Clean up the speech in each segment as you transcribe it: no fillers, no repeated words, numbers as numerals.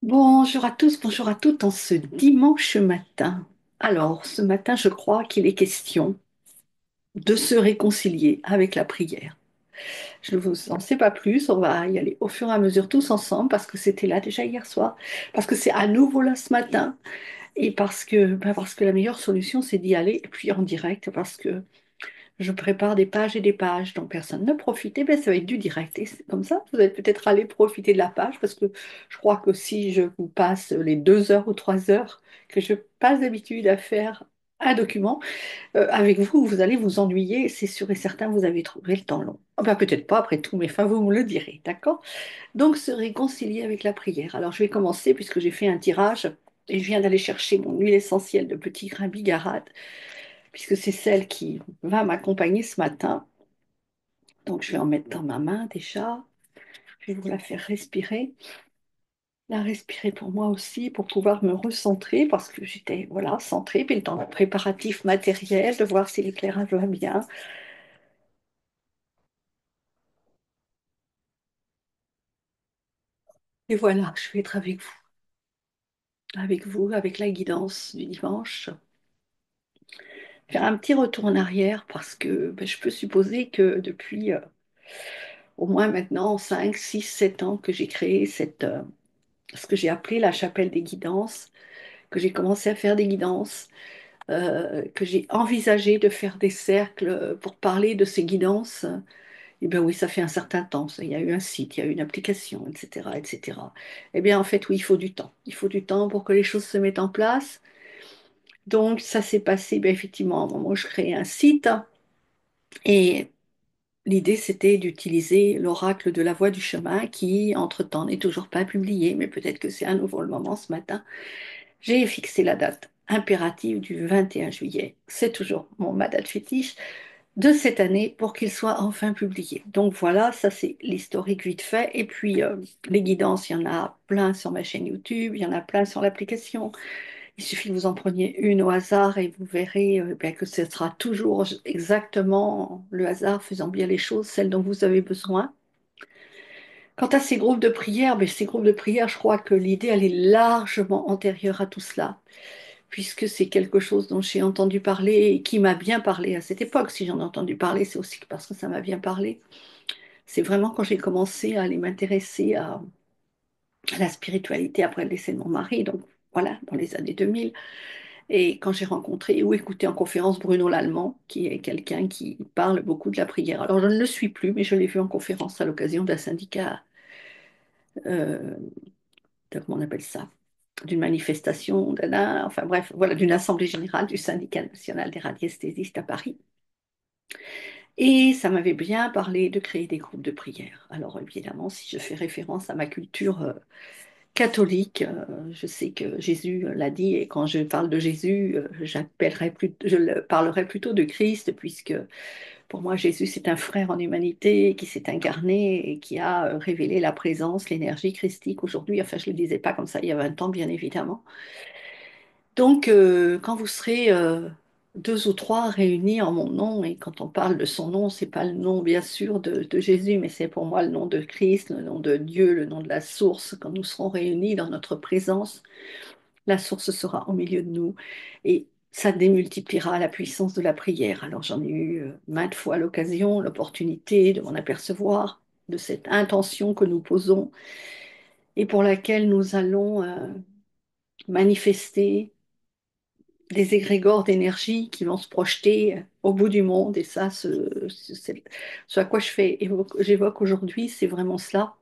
Bonjour à tous, bonjour à toutes en ce dimanche matin. Alors, ce matin, je crois qu'il est question de se réconcilier avec la prière. Je ne vous en sais pas plus, on va y aller au fur et à mesure tous ensemble parce que c'était là déjà hier soir, parce que c'est à nouveau là ce matin et parce que la meilleure solution c'est d'y aller et puis en direct parce que je prépare des pages et des pages dont personne ne profite. Et bien, ça va être du direct. Et c'est comme ça, vous allez peut-être aller profiter de la page parce que je crois que si je vous passe les 2 heures ou 3 heures que je passe d'habitude à faire un document, avec vous, vous allez vous ennuyer. C'est sûr et certain, vous avez trouvé le temps long. Enfin, peut-être pas après tout, mais enfin, vous me le direz, d'accord? Donc, se réconcilier avec la prière. Alors, je vais commencer puisque j'ai fait un tirage et je viens d'aller chercher mon huile essentielle de petit grain bigarade puisque c'est celle qui va m'accompagner ce matin. Donc, je vais en mettre dans ma main déjà. Je vais vous la faire respirer. La respirer pour moi aussi, pour pouvoir me recentrer, parce que j'étais voilà, centrée. Puis le temps de préparatif matériel, de voir si l'éclairage va bien. Et voilà, je vais être avec vous, avec la guidance du dimanche. Faire un petit retour en arrière, parce que ben, je peux supposer que depuis au moins maintenant 5, 6, 7 ans que j'ai créé ce que j'ai appelé la chapelle des guidances, que j'ai commencé à faire des guidances, que j'ai envisagé de faire des cercles pour parler de ces guidances, eh bien oui, ça fait un certain temps. Il y a eu un site, il y a eu une application, etc., etc. Eh bien, en fait, oui, il faut du temps. Il faut du temps pour que les choses se mettent en place. Donc, ça s'est passé, ben, effectivement, au moment où je créais un site. Et l'idée, c'était d'utiliser l'oracle de la voie du chemin qui, entre-temps, n'est toujours pas publié, mais peut-être que c'est à nouveau le moment ce matin. J'ai fixé la date impérative du 21 juillet. C'est toujours ma date fétiche de cette année pour qu'il soit enfin publié. Donc voilà, ça c'est l'historique vite fait. Et puis les guidances, il y en a plein sur ma chaîne YouTube, il y en a plein sur l'application. Il suffit que vous en preniez une au hasard et vous verrez bien que ce sera toujours exactement le hasard faisant bien les choses, celles dont vous avez besoin. Quant à ces groupes de prière, ben, ces groupes de prière, je crois que l'idée, elle est largement antérieure à tout cela, puisque c'est quelque chose dont j'ai entendu parler et qui m'a bien parlé à cette époque. Si j'en ai entendu parler, c'est aussi parce que ça m'a bien parlé. C'est vraiment quand j'ai commencé à aller m'intéresser à la spiritualité après le décès de mon mari, donc voilà, dans les années 2000. Et quand j'ai rencontré ou écouté en conférence Bruno Lallemand, qui est quelqu'un qui parle beaucoup de la prière. Alors je ne le suis plus, mais je l'ai vu en conférence à l'occasion d'un syndicat, euh, comment on appelle ça? D'une manifestation, enfin bref, voilà, d'une assemblée générale du syndicat national des radiesthésistes à Paris. Et ça m'avait bien parlé de créer des groupes de prière. Alors évidemment, si je fais référence à ma culture catholique, je sais que Jésus l'a dit, et quand je parle de Jésus, parlerai plutôt de Christ, puisque pour moi, Jésus, c'est un frère en humanité qui s'est incarné et qui a révélé la présence, l'énergie christique aujourd'hui. Enfin, je ne le disais pas comme ça il y a 20 ans, bien évidemment. Donc, quand vous serez deux ou trois réunis en mon nom, et quand on parle de son nom, c'est pas le nom, bien sûr, de Jésus, mais c'est pour moi le nom de Christ, le nom de Dieu, le nom de la source. Quand nous serons réunis dans notre présence, la source sera au milieu de nous et ça démultipliera la puissance de la prière. Alors, j'en ai eu maintes fois l'occasion, l'opportunité de m'en apercevoir, de cette intention que nous posons et pour laquelle nous allons manifester des égrégores d'énergie qui vont se projeter au bout du monde. Et ça, ce à quoi j'évoque aujourd'hui, c'est vraiment cela.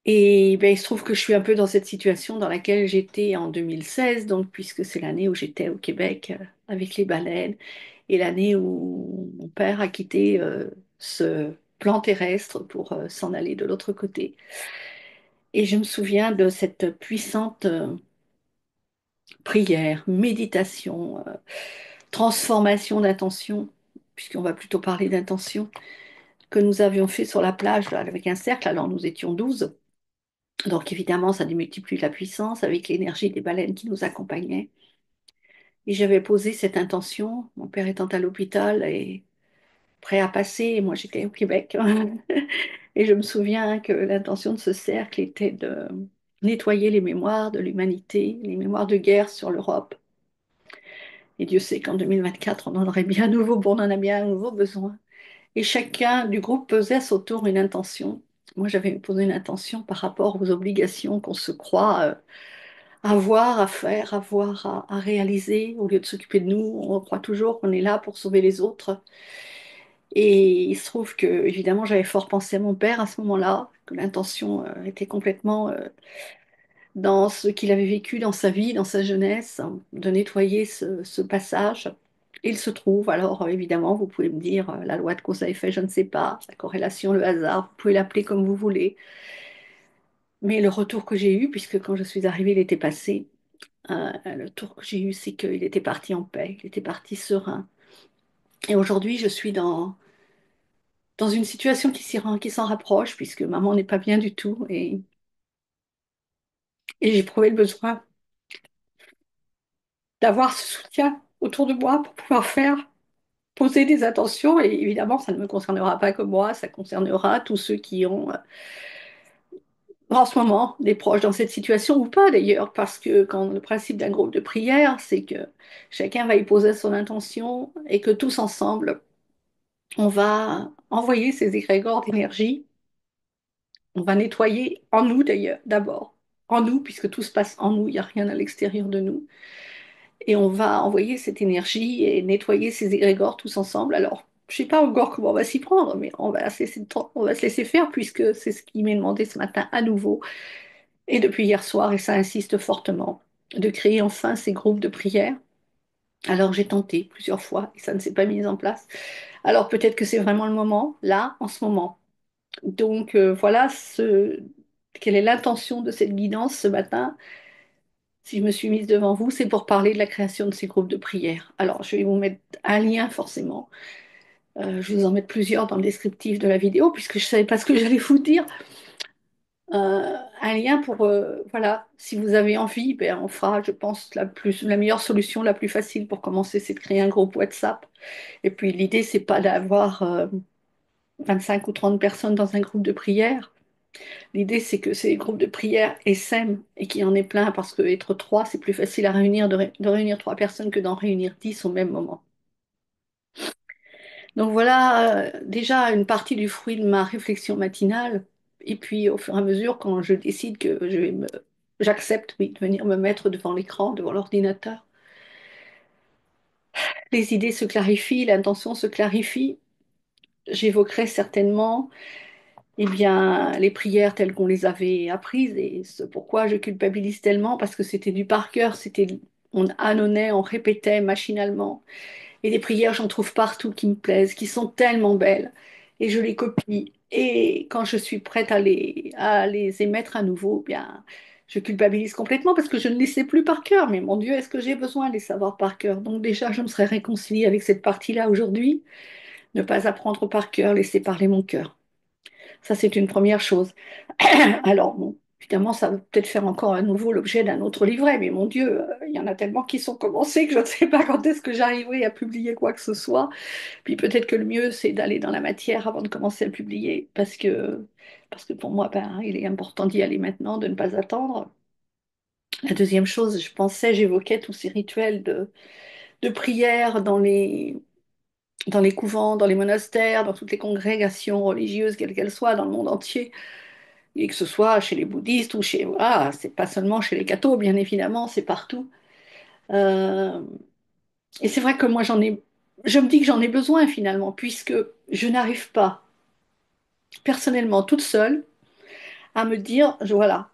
Et ben, il se trouve que je suis un peu dans cette situation dans laquelle j'étais en 2016, donc puisque c'est l'année où j'étais au Québec avec les baleines, et l'année où mon père a quitté ce plan terrestre pour s'en aller de l'autre côté. Et je me souviens de cette puissante prière, méditation, transformation d'intention, puisqu'on va plutôt parler d'intention, que nous avions fait sur la plage là, avec un cercle. Alors nous étions 12. Donc évidemment, ça démultiplie la puissance avec l'énergie des baleines qui nous accompagnaient. Et j'avais posé cette intention, mon père étant à l'hôpital et prêt à passer, et moi j'étais au Québec. Et je me souviens que l'intention de ce cercle était de nettoyer les mémoires de l'humanité, les mémoires de guerre sur l'Europe. Et Dieu sait qu'en 2024, on en aurait bien à nouveau, on en a bien à nouveau besoin. Et chacun du groupe pesait à son tour une intention. Moi, j'avais posé une intention par rapport aux obligations qu'on se croit avoir, à faire, avoir, à réaliser. Au lieu de s'occuper de nous, on croit toujours qu'on est là pour sauver les autres. Et il se trouve que, évidemment, j'avais fort pensé à mon père à ce moment-là, que l'intention était complètement dans ce qu'il avait vécu dans sa vie, dans sa jeunesse, hein, de nettoyer ce passage. Et il se trouve, alors évidemment, vous pouvez me dire la loi de cause à effet, je ne sais pas, la corrélation, le hasard, vous pouvez l'appeler comme vous voulez. Mais le retour que j'ai eu, puisque quand je suis arrivée, il était passé, le retour que j'ai eu, c'est qu'il était parti en paix, il était parti serein. Et aujourd'hui, je suis dans une situation qui s'en rapproche, puisque maman n'est pas bien du tout, et j'ai éprouvé le besoin d'avoir ce soutien autour de moi pour pouvoir faire poser des attentions. Et évidemment, ça ne me concernera pas que moi, ça concernera tous ceux qui ont en ce moment des proches dans cette situation ou pas d'ailleurs, parce que quand le principe d'un groupe de prière, c'est que chacun va y poser son intention et que tous ensemble, on va envoyer ces égrégores d'énergie. On va nettoyer en nous d'ailleurs, d'abord, en nous, puisque tout se passe en nous, il n'y a rien à l'extérieur de nous. Et on va envoyer cette énergie et nettoyer ces égrégores tous ensemble. Alors, je ne sais pas encore comment on va s'y prendre, mais on va se laisser, on va se laisser faire, puisque c'est ce qui m'est demandé ce matin à nouveau, et depuis hier soir, et ça insiste fortement, de créer enfin ces groupes de prière. Alors j'ai tenté plusieurs fois et ça ne s'est pas mis en place. Alors peut-être que c'est vraiment le moment, là, en ce moment. Donc voilà quelle est l'intention de cette guidance ce matin. Si je me suis mise devant vous, c'est pour parler de la création de ces groupes de prière. Alors je vais vous mettre un lien forcément. Je vais vous en mettre plusieurs dans le descriptif de la vidéo puisque je ne savais pas ce que j'allais vous dire. Un lien pour, voilà, si vous avez envie, ben, on fera, je pense, la meilleure solution, la plus facile pour commencer, c'est de créer un groupe WhatsApp. Et puis l'idée, c'est pas d'avoir 25 ou 30 personnes dans un groupe de prière. L'idée, c'est que ces groupes de prière essaiment et qu'il y en ait plein parce que être trois, c'est plus facile à réunir de réunir trois personnes que d'en réunir 10 au même moment. Donc voilà déjà une partie du fruit de ma réflexion matinale. Et puis au fur et à mesure, quand je décide que j'accepte, oui, de venir me mettre devant l'écran, devant l'ordinateur, les idées se clarifient, l'intention se clarifie. J'évoquerai certainement, eh bien, les prières telles qu'on les avait apprises et ce pourquoi je culpabilise tellement, parce que c'était du par cœur, on annonnait, on répétait machinalement. Et des prières, j'en trouve partout qui me plaisent, qui sont tellement belles. Et je les copie. Et quand je suis prête à les émettre à nouveau, bien, je culpabilise complètement parce que je ne les sais plus par cœur. Mais mon Dieu, est-ce que j'ai besoin de les savoir par cœur? Donc déjà, je me serais réconciliée avec cette partie-là aujourd'hui. Ne pas apprendre par cœur, laisser parler mon cœur. Ça, c'est une première chose. Alors, bon, évidemment, ça va peut-être faire encore à nouveau l'objet d'un autre livret, mais mon Dieu, il y en a tellement qui sont commencés que je ne sais pas quand est-ce que j'arriverai à publier quoi que ce soit. Puis peut-être que le mieux, c'est d'aller dans la matière avant de commencer à publier, parce que pour moi, ben, il est important d'y aller maintenant, de ne pas attendre. La deuxième chose, j'évoquais tous ces rituels de prière dans les couvents, dans les monastères, dans toutes les congrégations religieuses, quelles qu'elles soient, dans le monde entier. Et que ce soit chez les bouddhistes ou chez... Voilà, c'est pas seulement chez les cathos, bien évidemment, c'est partout. Euh, et c'est vrai que moi, je me dis que j'en ai besoin finalement, puisque je n'arrive pas, personnellement, toute seule, à me dire, voilà,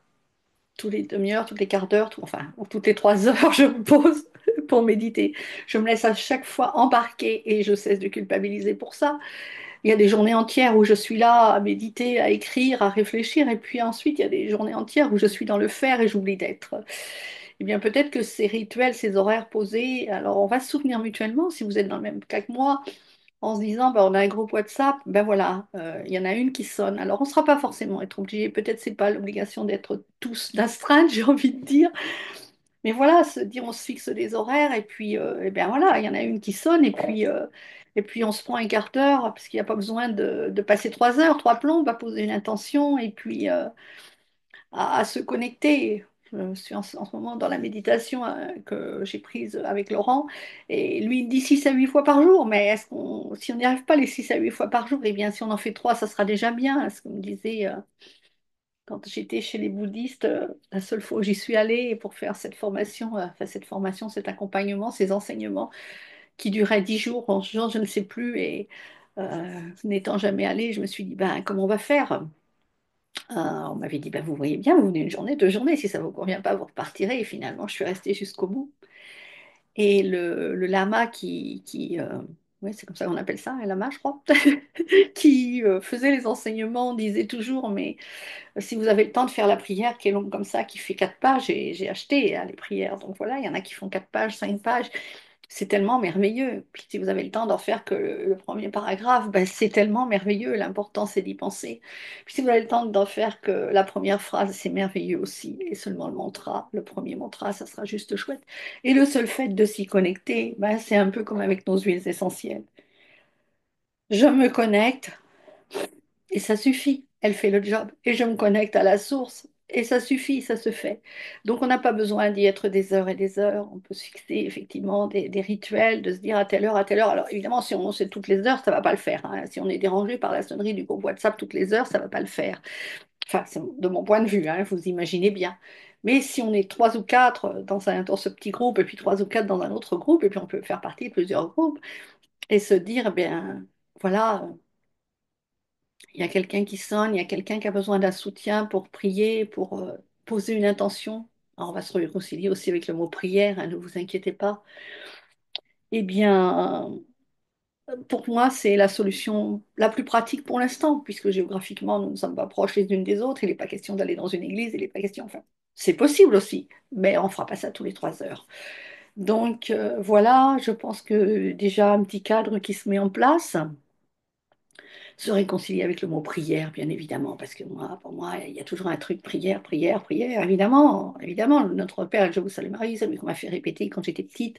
tous les demi-heures, toutes les quarts d'heure, enfin, ou toutes les 3 heures, je me pose pour méditer. Je me laisse à chaque fois embarquer et je cesse de culpabiliser pour ça. Il y a des journées entières où je suis là à méditer, à écrire, à réfléchir, et puis ensuite il y a des journées entières où je suis dans le faire et j'oublie d'être. Eh bien peut-être que ces rituels, ces horaires posés, alors on va se souvenir mutuellement si vous êtes dans le même cas que moi, en se disant ben, on a un groupe WhatsApp, ben voilà, il y en a une qui sonne. Alors on ne sera pas forcément être obligé, peut-être c'est pas l'obligation d'être tous d'astreinte, j'ai envie de dire, mais voilà, se dire on se fixe des horaires et puis eh bien voilà, il y en a une qui sonne et puis Et puis on se prend un quart d'heure, parce qu'il n'y a pas besoin de passer 3 heures, trois plombs, à poser une intention et puis à se connecter. Je suis en ce moment dans la méditation que j'ai prise avec Laurent, et lui il dit 6 à 8 fois par jour, mais si on n'y arrive pas les 6 à 8 fois par jour, eh bien si on en fait 3, ça sera déjà bien. Ce qu'on me disait quand j'étais chez les bouddhistes, la seule fois où j'y suis allée pour faire cette formation, cet accompagnement, ces enseignements qui duraient 10 jours, 11 jours, je ne sais plus, et n'étant jamais allée, je me suis dit, ben, comment on va faire? On m'avait dit, ben, vous voyez bien, vous venez une journée, 2 journées, si ça ne vous convient pas, vous repartirez. Et finalement, je suis restée jusqu'au bout. Et le lama ouais, c'est comme ça qu'on appelle ça, un lama, je crois, qui faisait les enseignements, disait toujours, mais si vous avez le temps de faire la prière qui est longue comme ça, qui fait 4 pages, et j'ai acheté les prières, donc voilà, il y en a qui font 4 pages, 5 pages, c'est tellement merveilleux. Puis si vous avez le temps d'en faire que le premier paragraphe, ben, c'est tellement merveilleux. L'important, c'est d'y penser. Puis si vous avez le temps d'en faire que la première phrase, c'est merveilleux aussi. Et seulement le mantra, le premier mantra, ça sera juste chouette. Et le seul fait de s'y connecter, ben, c'est un peu comme avec nos huiles essentielles. Je me connecte et ça suffit. Elle fait le job. Et je me connecte à la source. Et ça suffit, ça se fait. Donc on n'a pas besoin d'y être des heures et des heures. On peut se fixer effectivement des rituels, de se dire à telle heure, à telle heure. Alors évidemment, si on sait toutes les heures, ça ne va pas le faire, hein. Si on est dérangé par la sonnerie du groupe WhatsApp toutes les heures, ça ne va pas le faire. Enfin, c'est de mon point de vue, hein, vous imaginez bien. Mais si on est trois ou quatre dans ce petit groupe, et puis trois ou quatre dans un autre groupe, et puis on peut faire partie de plusieurs groupes, et se dire, eh bien, voilà, il y a quelqu'un qui sonne, il y a quelqu'un qui a besoin d'un soutien pour prier, pour poser une intention. Alors, on va se réconcilier aussi avec le mot prière, hein, ne vous inquiétez pas. Eh bien, pour moi, c'est la solution la plus pratique pour l'instant, puisque géographiquement, nous ne sommes pas proches les unes des autres. Il n'est pas question d'aller dans une église, il n'est pas question, enfin, c'est possible aussi, mais on ne fera pas ça tous les 3 heures. Donc voilà, je pense que déjà un petit cadre qui se met en place. Se réconcilier avec le mot prière, bien évidemment, parce que moi, pour moi, il y a toujours un truc prière, prière, prière, évidemment, évidemment. Notre Père, je vous salue Marie, c'est lui qu'on m'a fait répéter quand j'étais petite,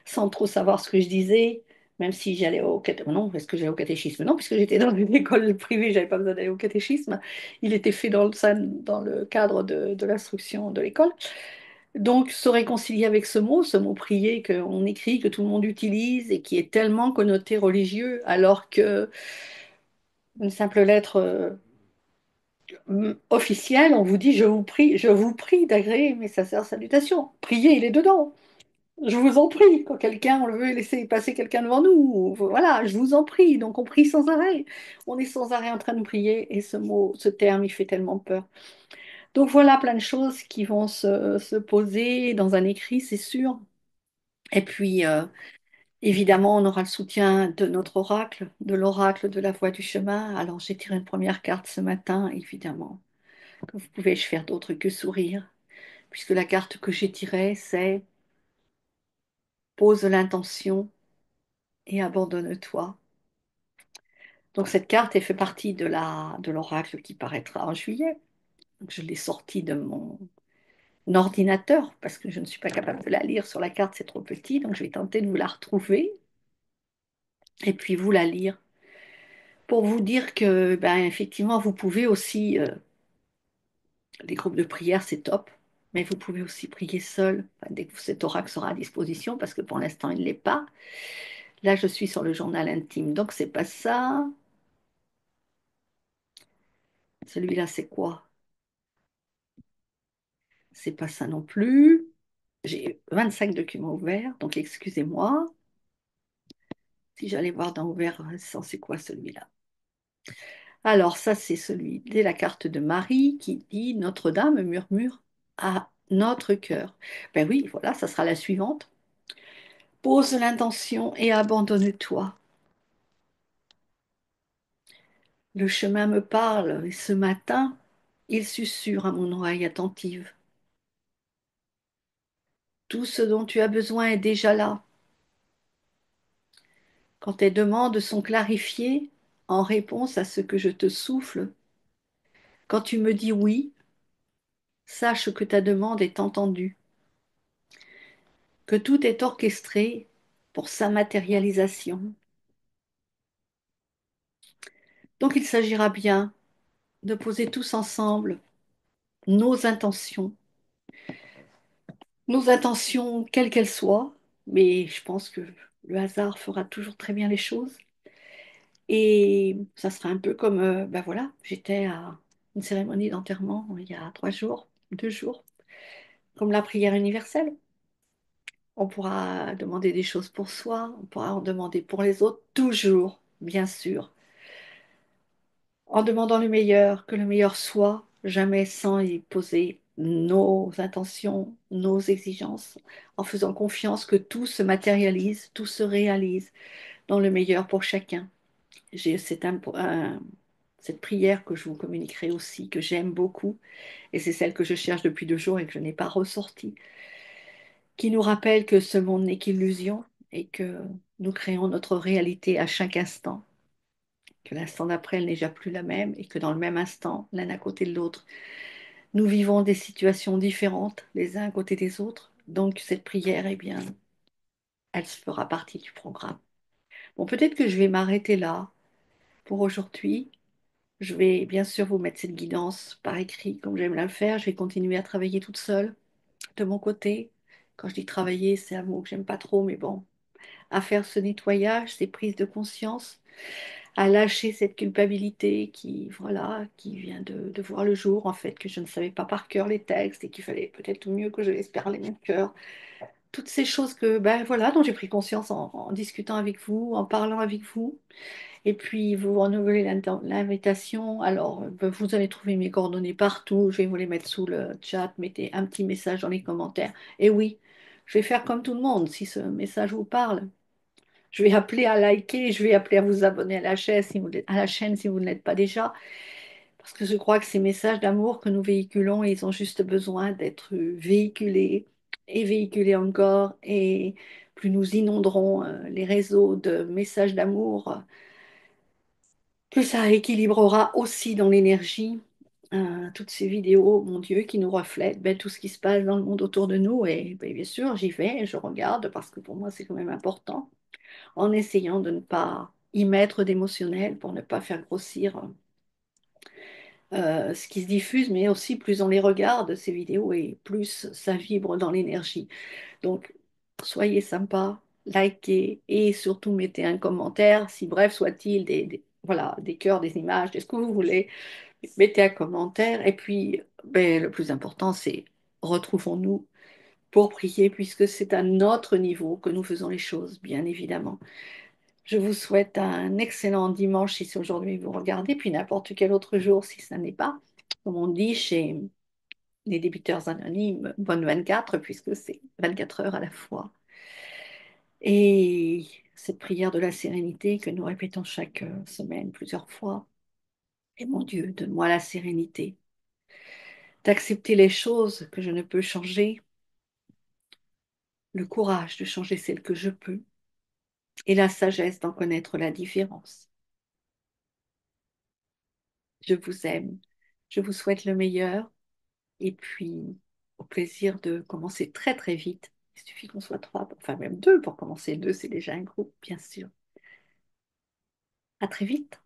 sans trop savoir ce que je disais, même si j'allais au catéchisme. Non, est-ce que j'allais au catéchisme? Non, puisque j'étais dans une école privée, j'avais pas besoin d'aller au catéchisme. Il était fait dans le cadre de l'instruction de l'école. Donc, se réconcilier avec ce mot prier qu'on écrit, que tout le monde utilise et qui est tellement connoté religieux, alors que une simple lettre officielle, on vous dit je vous prie d'agréer mes sincères salutations. Priez, il est dedans. Je vous en prie. Quand quelqu'un, on le veut laisser passer quelqu'un devant nous, voilà, je vous en prie. Donc on prie sans arrêt. On est sans arrêt en train de prier et ce mot, ce terme, il fait tellement peur. Donc voilà plein de choses qui vont se poser dans un écrit, c'est sûr. Et puis, évidemment, on aura le soutien de notre oracle, de l'oracle de la voie du chemin. Alors j'ai tiré une première carte ce matin, évidemment. Que vous pouvez-je faire d'autre que sourire, puisque la carte que j'ai tirée, c'est pose l'intention et abandonne-toi. Donc cette carte, elle fait partie de l'oracle qui paraîtra en juillet. Donc, je l'ai sortie de mon ordinateur parce que je ne suis pas capable de la lire sur la carte, c'est trop petit. Donc je vais tenter de vous la retrouver et puis vous la lire pour vous dire que, ben, effectivement, vous pouvez aussi, les groupes de prière, c'est top. Mais vous pouvez aussi prier seul, enfin, dès que cet oracle sera à disposition, parce que pour l'instant, il ne l'est pas. Là, je suis sur le journal intime, donc c'est pas ça. Celui-là, c'est quoi? C'est pas ça non plus. J'ai 25 documents ouverts, donc excusez-moi. Si j'allais voir dans ouvert récent, c'est quoi celui-là? Alors, ça, c'est celui de la carte de Marie qui dit Notre-Dame murmure à notre cœur. Ben oui, voilà, ça sera la suivante. Pose l'intention et abandonne-toi. Le chemin me parle et ce matin, il susurre à mon oreille attentive. Tout ce dont tu as besoin est déjà là. Quand tes demandes sont clarifiées en réponse à ce que je te souffle, quand tu me dis oui, sache que ta demande est entendue, que tout est orchestré pour sa matérialisation. Donc il s'agira bien de poser tous ensemble nos intentions, nos intentions quelles qu'elles soient, mais je pense que le hasard fera toujours très bien les choses. Et ça sera un peu comme, ben voilà, j'étais à une cérémonie d'enterrement il y a 3 jours, 2 jours, comme la prière universelle. On pourra demander des choses pour soi, on pourra en demander pour les autres, toujours, bien sûr, en demandant le meilleur, que le meilleur soit, jamais sans y poser nos intentions, nos exigences, en faisant confiance que tout se matérialise, tout se réalise dans le meilleur pour chacun. Cette prière que je vous communiquerai aussi, que j'aime beaucoup, et c'est celle que je cherche depuis 2 jours et que je n'ai pas ressortie, qui nous rappelle que ce monde n'est qu'illusion et que nous créons notre réalité à chaque instant, que l'instant d'après, elle n'est déjà plus la même et que dans le même instant, l'un à côté de l'autre, nous vivons des situations différentes les uns à côté des autres. Donc cette prière, eh bien, elle fera partie du programme. Bon, peut-être que je vais m'arrêter là pour aujourd'hui. Je vais bien sûr vous mettre cette guidance par écrit comme j'aime la faire. Je vais continuer à travailler toute seule de mon côté. Quand je dis travailler, c'est un mot que j'aime pas trop, mais bon, à faire ce nettoyage, ces prises de conscience, à lâcher cette culpabilité qui, voilà, qui vient de voir le jour, en fait, que je ne savais pas par cœur les textes et qu'il fallait peut-être mieux que je laisse parler mon cœur. Toutes ces choses que, ben voilà, dont j'ai pris conscience en discutant avec vous, en parlant avec vous. Et puis, vous renouvelez l'invitation. Alors, vous allez trouver mes coordonnées partout. Je vais vous les mettre sous le chat. Mettez un petit message dans les commentaires. Et oui, je vais faire comme tout le monde. Si ce message vous parle, je vais appeler à liker. Je vais appeler à vous abonner à la chaîne si vous ne l'êtes pas déjà. Parce que je crois que ces messages d'amour que nous véhiculons, ils ont juste besoin d'être véhiculés et véhiculés encore. Et plus nous inonderons les réseaux de messages d'amour, que ça équilibrera aussi dans l'énergie toutes ces vidéos, mon Dieu, qui nous reflètent tout ce qui se passe dans le monde autour de nous. Et ben, bien sûr, j'y vais, je regarde parce que pour moi, c'est quand même important, en essayant de ne pas y mettre d'émotionnel pour ne pas faire grossir ce qui se diffuse, mais aussi plus on les regarde, ces vidéos, et plus ça vibre dans l'énergie. Donc, soyez sympa, likez et surtout mettez un commentaire, si bref soit-il, voilà, des cœurs, des images, ce que vous voulez. Mettez un commentaire. Et puis, ben, le plus important, c'est retrouvons-nous pour prier, puisque c'est à notre niveau que nous faisons les choses, bien évidemment. Je vous souhaite un excellent dimanche si c'est aujourd'hui que vous regardez, puis n'importe quel autre jour si ça n'est pas. Comme on dit chez les débiteurs anonymes, bonne 24, puisque c'est 24 heures à la fois. Et cette prière de la sérénité que nous répétons chaque semaine plusieurs fois. Et mon Dieu, donne-moi la sérénité d'accepter les choses que je ne peux changer, le courage de changer celles que je peux, et la sagesse d'en connaître la différence. Je vous aime, je vous souhaite le meilleur, et puis au plaisir de commencer très très vite. Il suffit qu'on soit trois, enfin même deux pour commencer. Deux, c'est déjà un groupe, bien sûr. À très vite.